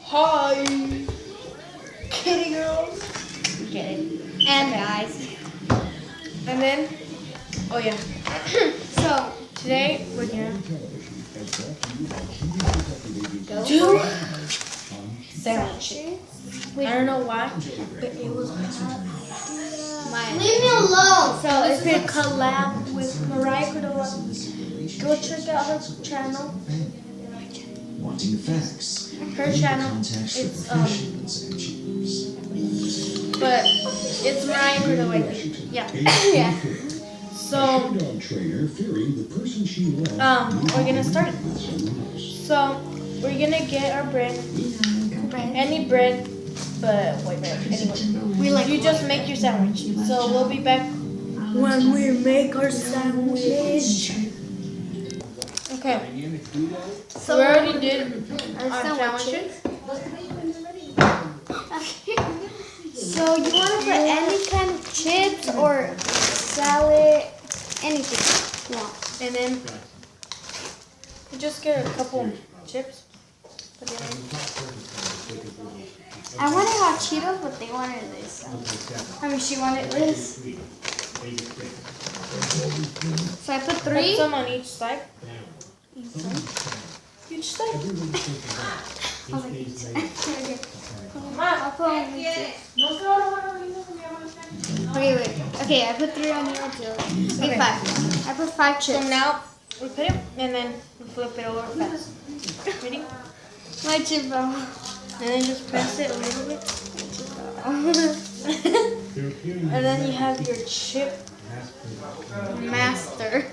Hi, kitty girls. Get it. And guys. And then, oh yeah. So Today we're gonna go do for sandwiches. I don't know why, but it was mine. Leave me alone. so it's a collab with Mariah Cordova. Go check out her channel. Wanting facts. Her channel. Contacts It's with officials and chiefs. but it's Mariah Cordova. I think. Yeah. Yeah. So Dog trainer fearing the person she loves. we're gonna start. So we're gonna get our bread, any bread, but white bread. Anyway, We like you just make your sandwich. So we'll be back when we make our sandwich. Okay. So we already did our sandwiches. So you want to put any kind of chips or salad, anything you want. And then you just get a couple chips. Put it in. I wanted hot Cheetos, but they wanted this. I mean, she wanted this. So I put Put 3. some on each side. Each side. I was like, okay. Come I'll put on wait. Okay, I put 3 on here too. Okay, Okay. 5. I put 5 So chips. now we put it and then we flip it over fast. Ready? My chip fell. And then just press it a little bit. And then you have your chip Master.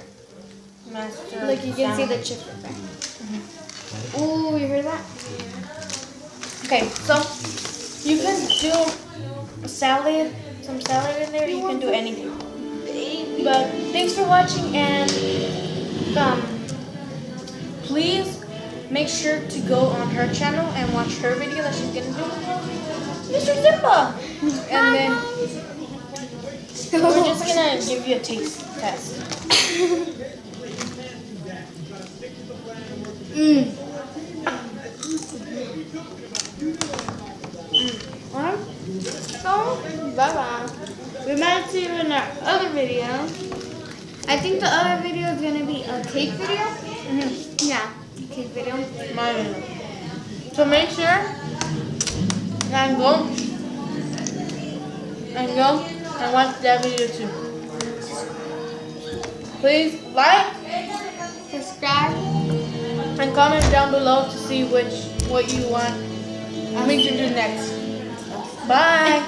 master. Look, you can see the sandwich. chip effect. Ooh, you heard that? Okay, so you can do a salad, some salad in there. You can do anything. But thanks for watching, and please make sure to go on her channel and watch her video that she's gonna do. Mr. Zimba! And then we're just gonna give you a taste test. So, bye-bye. We might see you in our other video. I think the other video is going to be a cake video. Yeah, cake video. Mine. So make sure and go and watch that video too. Please like Subscribe. and comment down below to see what you want me to do next. Bye.